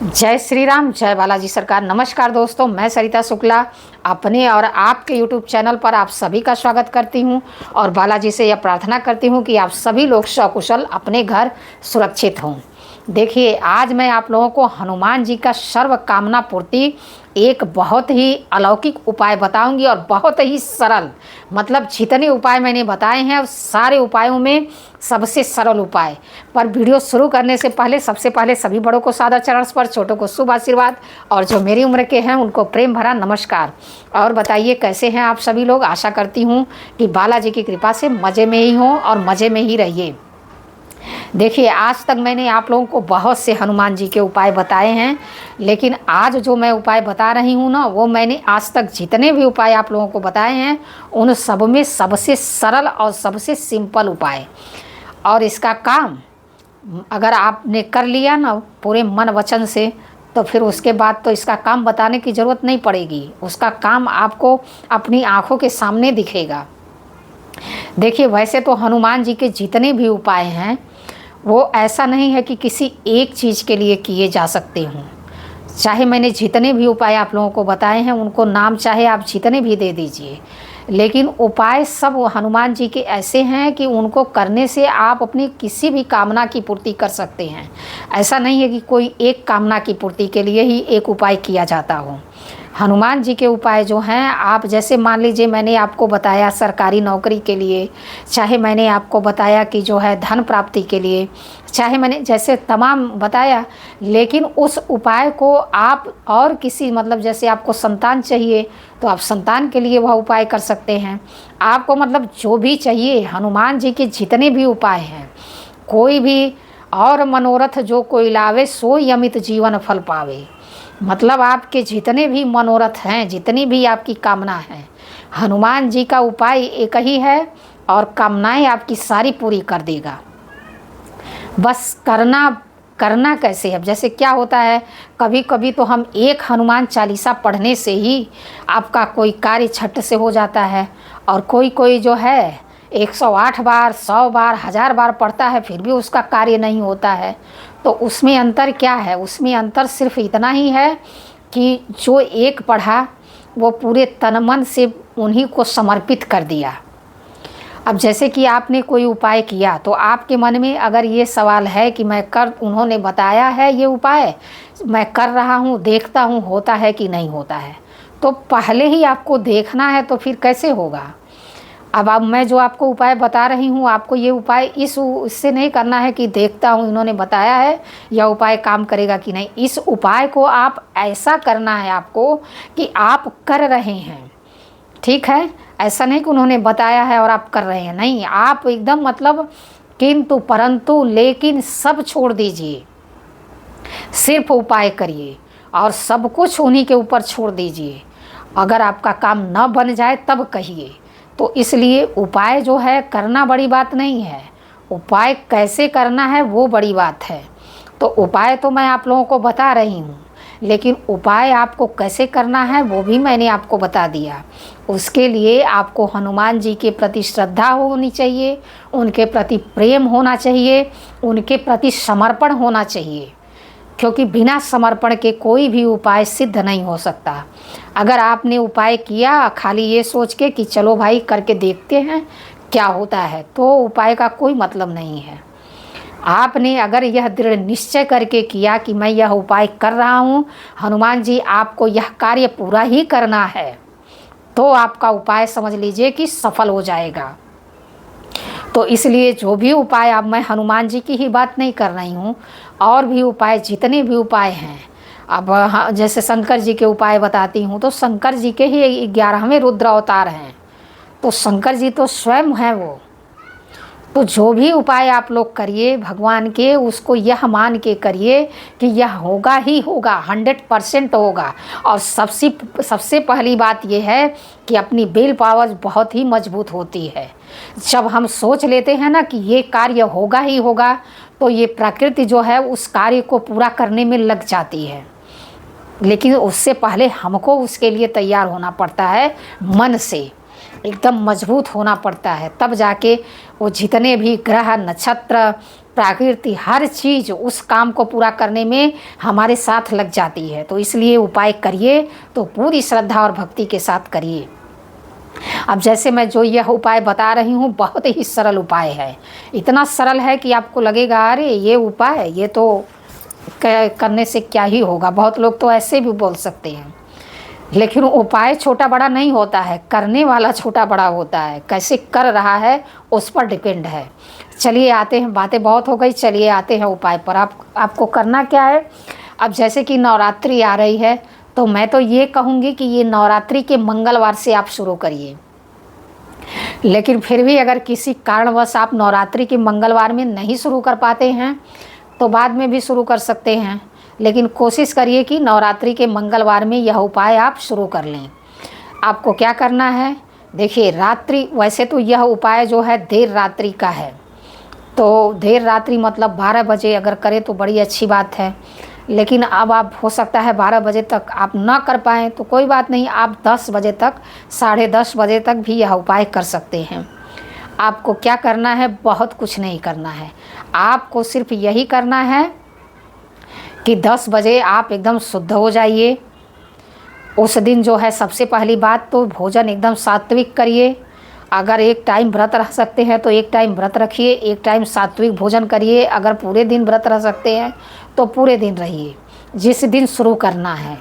जय श्री राम, जय बालाजी सरकार। नमस्कार दोस्तों, मैं सरिता शुक्ला अपने और आपके YouTube चैनल पर आप सभी का स्वागत करती हूं और बालाजी से यह प्रार्थना करती हूं कि आप सभी लोग सकुशल अपने घर सुरक्षित हों। देखिए, आज मैं आप लोगों को हनुमान जी का सर्व कामना पूर्ति एक बहुत ही अलौकिक उपाय बताऊंगी और बहुत ही सरल, मतलब जितने उपाय मैंने बताए हैं सारे उपायों में सबसे सरल उपाय। पर वीडियो शुरू करने से पहले सबसे पहले सभी बड़ों को सादर चरण स्पर्श, छोटों को शुभ आशीर्वाद और जो मेरी उम्र के हैं उनको प्रेम भरा नमस्कार। और बताइए कैसे हैं आप सभी लोग। आशा करती हूँ कि बालाजी की कृपा से मज़े में ही हों और मज़े में ही रहिए। देखिए, आज तक मैंने आप लोगों को बहुत से हनुमान जी के उपाय बताए हैं, लेकिन आज जो मैं उपाय बता रही हूँ ना, वो मैंने आज तक जितने भी उपाय आप लोगों को बताए हैं उन सब में सबसे सरल और सबसे सिंपल उपाय। और इसका काम अगर आपने कर लिया ना पूरे मन वचन से, तो फिर उसके बाद तो इसका काम बताने की ज़रूरत नहीं पड़ेगी। उसका काम आपको अपनी आँखों के सामने दिखेगा। देखिए, वैसे तो हनुमान जी के जितने भी उपाय हैं वो ऐसा नहीं है कि किसी एक चीज़ के लिए किए जा सकते हों। चाहे मैंने जितने भी उपाय आप लोगों को बताए हैं उनको नाम चाहे आप जितने भी दे दीजिए, लेकिन उपाय सब हनुमान जी के ऐसे हैं कि उनको करने से आप अपनी किसी भी कामना की पूर्ति कर सकते हैं। ऐसा नहीं है कि कोई एक कामना की पूर्ति के लिए ही एक उपाय किया जाता हो। हनुमान जी के उपाय जो हैं, आप जैसे मान लीजिए मैंने आपको बताया सरकारी नौकरी के लिए, चाहे मैंने आपको बताया कि जो है धन प्राप्ति के लिए, चाहे मैंने जैसे तमाम बताया, लेकिन उस उपाय को आप और किसी मतलब जैसे आपको संतान चाहिए तो आप संतान के लिए वह उपाय कर सकते हैं। आपको मतलब जो भी चाहिए, हनुमान जी के जितने भी उपाय हैं, कोई भी और मनोरथ जो कोई लावे सोई अमित जीवन फल पावे। मतलब आपके जितने भी मनोरथ हैं, जितनी भी आपकी कामना है, हनुमान जी का उपाय एक ही है और कामनाएं आपकी सारी पूरी कर देगा। बस करना कैसे है। अब जैसे क्या होता है, कभी कभी तो हम एक हनुमान चालीसा पढ़ने से ही आपका कोई कार्य छट से हो जाता है, और कोई जो है 108 बार, 100 बार, 1000 बार पढ़ता है फिर भी उसका कार्य नहीं होता है। तो उसमें अंतर क्या है? उसमें अंतर सिर्फ इतना ही है कि जो एक पढ़ा वो पूरे तन मन से उन्हीं को समर्पित कर दिया। अब जैसे कि आपने कोई उपाय किया तो आपके मन में अगर ये सवाल है कि उन्होंने बताया है ये उपाय, मैं कर रहा हूँ, देखता हूँ होता है कि नहीं होता है, तो पहले ही आपको देखना है, तो फिर कैसे होगा। अब मैं जो आपको उपाय बता रही हूँ, आपको ये उपाय इससे नहीं करना है कि देखता हूँ इन्होंने बताया है यह उपाय काम करेगा कि नहीं। इस उपाय को आप ऐसा करना है आपको कि आप कर रहे हैं, ठीक है। ऐसा नहीं कि उन्होंने बताया है और आप कर रहे हैं, नहीं। आप एकदम मतलब किंतु परंतु लेकिन सब छोड़ दीजिए, सिर्फ उपाय करिए और सब कुछ उन्हीं के ऊपर छोड़ दीजिए। अगर आपका काम न बन जाए तब कहिए। तो इसलिए उपाय जो है करना बड़ी बात नहीं है, उपाय कैसे करना है वो बड़ी बात है। तो उपाय तो मैं आप लोगों को बता रही हूँ, लेकिन उपाय आपको कैसे करना है वो भी मैंने आपको बता दिया। उसके लिए आपको हनुमान जी के प्रति श्रद्धा होनी चाहिए, उनके प्रति प्रेम होना चाहिए, उनके प्रति समर्पण होना चाहिए, क्योंकि बिना समर्पण के कोई भी उपाय सिद्ध नहीं हो सकता। अगर आपने उपाय किया खाली ये सोच के कि चलो भाई करके देखते हैं क्या होता है, तो उपाय का कोई मतलब नहीं है। आपने अगर यह दृढ़ निश्चय करके किया कि मैं यह उपाय कर रहा हूँ, हनुमान जी आपको यह कार्य पूरा ही करना है, तो आपका उपाय समझ लीजिए कि सफल हो जाएगा। तो इसलिए जो भी उपाय, अब मैं हनुमान जी की ही बात नहीं कर रही हूँ, और भी उपाय जितने भी उपाय हैं, अब जैसे शंकर जी के उपाय बताती हूँ, तो शंकर जी के ही 11वें रुद्र अवतार हैं, तो शंकर जी तो स्वयं हैं वो। तो जो भी उपाय आप लोग करिए भगवान के, उसको यह मान के करिए कि यह होगा ही होगा, 100% होगा। और सबसे पहली बात यह है कि अपनी विल पावर बहुत ही मजबूत होती है। जब हम सोच लेते हैं ना कि ये कार्य होगा ही होगा, तो ये प्रकृति जो है उस कार्य को पूरा करने में लग जाती है। लेकिन उससे पहले हमको उसके लिए तैयार होना पड़ता है मन से। एकदम मजबूत होना पड़ता है, तब जाके वो जितने भी ग्रह नक्षत्र प्रकृति हर चीज़ उस काम को पूरा करने में हमारे साथ लग जाती है। तो इसलिए उपाय करिए तो पूरी श्रद्धा और भक्ति के साथ करिए। अब जैसे मैं जो यह उपाय बता रही हूँ बहुत ही सरल उपाय है, इतना सरल है कि आपको लगेगा अरे ये उपाय ये तो करने से क्या ही होगा। बहुत लोग तो ऐसे भी बोल सकते हैं, लेकिन उपाय छोटा बड़ा नहीं होता है, करने वाला छोटा बड़ा होता है। कैसे कर रहा है उस पर डिपेंड है। चलिए आते हैं, बातें बहुत हो गई, चलिए आते हैं उपाय पर। आपको करना क्या है। अब जैसे कि नवरात्रि आ रही है तो मैं तो ये कहूँगी कि ये नवरात्रि के मंगलवार से आप शुरू करिए। लेकिन फिर भी अगर किसी कारणवश आप नवरात्रि के मंगलवार में नहीं शुरू कर पाते हैं तो बाद में भी शुरू कर सकते हैं, लेकिन कोशिश करिए कि नवरात्रि के मंगलवार में यह उपाय आप शुरू कर लें। आपको क्या करना है, देखिए रात्रि, वैसे तो यह उपाय जो है देर रात्रि का है, तो देर रात्रि मतलब 12 बजे अगर करें तो बड़ी अच्छी बात है। लेकिन अब आप हो सकता है 12 बजे तक आप ना कर पाएँ तो कोई बात नहीं, आप 10 बजे तक 10:30 बजे तक भी यह उपाय कर सकते हैं। आपको क्या करना है, बहुत कुछ नहीं करना है, आपको सिर्फ यही करना है कि 10 बजे आप एकदम शुद्ध हो जाइए। उस दिन जो है सबसे पहली बात तो भोजन एकदम सात्विक करिए। अगर एक टाइम व्रत रह सकते हैं तो एक टाइम व्रत रखिए, एक टाइम सात्विक भोजन करिए। अगर पूरे दिन व्रत रह सकते हैं तो पूरे दिन रहिए। जिस दिन शुरू करना है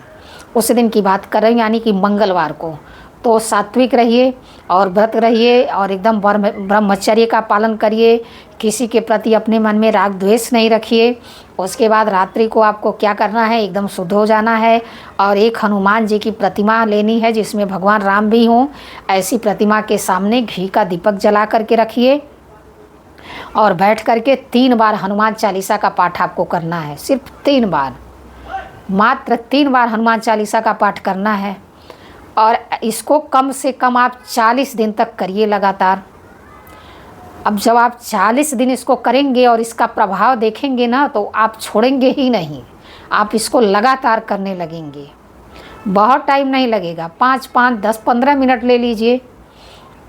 उस दिन की बात कर रही हूँ, यानी कि मंगलवार को, तो सात्विक रहिए और व्रत रहिए और एकदम ब्रह्मचर्य का पालन करिए। किसी के प्रति अपने मन में राग द्वेष नहीं रखिए। उसके बाद रात्रि को आपको क्या करना है, एकदम शुद्ध हो जाना है और एक हनुमान जी की प्रतिमा लेनी है जिसमें भगवान राम भी हों। ऐसी प्रतिमा के सामने घी का दीपक जला करके रखिए और बैठ करके 3 बार हनुमान चालीसा का पाठ आपको करना है। सिर्फ 3 बार, मात्र 3 बार हनुमान चालीसा का पाठ करना है और इसको कम से कम आप 40 दिन तक करिए लगातार। अब जब आप 40 दिन इसको करेंगे और इसका प्रभाव देखेंगे ना तो आप छोड़ेंगे ही नहीं, आप इसको लगातार करने लगेंगे। बहुत टाइम नहीं लगेगा, 5, 10, 15 मिनट ले लीजिए।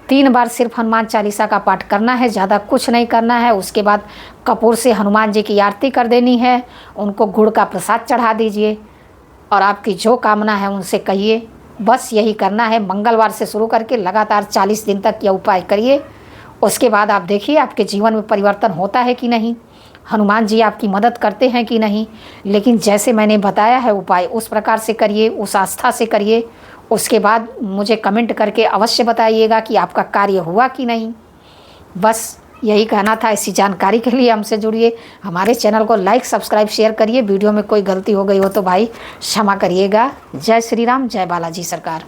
3 बार सिर्फ हनुमान चालीसा का पाठ करना है, ज़्यादा कुछ नहीं करना है। उसके बाद कपूर से हनुमान जी की आरती कर देनी है, उनको गुड़ का प्रसाद चढ़ा दीजिए और आपकी जो कामना है उनसे कहिए। बस यही करना है। मंगलवार से शुरू करके लगातार 40 दिन तक यह उपाय करिए। उसके बाद आप देखिए आपके जीवन में परिवर्तन होता है कि नहीं, हनुमान जी आपकी मदद करते हैं कि नहीं। लेकिन जैसे मैंने बताया है उपाय उस प्रकार से करिए, उस आस्था से करिए। उसके बाद मुझे कमेंट करके अवश्य बताइएगा कि आपका कार्य हुआ कि नहीं। बस यही कहना था। ऐसी जानकारी के लिए हमसे जुड़िए, हमारे चैनल को लाइक सब्सक्राइब शेयर करिए। वीडियो में कोई गलती हो गई हो तो भाई क्षमा करिएगा। जय श्री राम, जय बालाजी सरकार।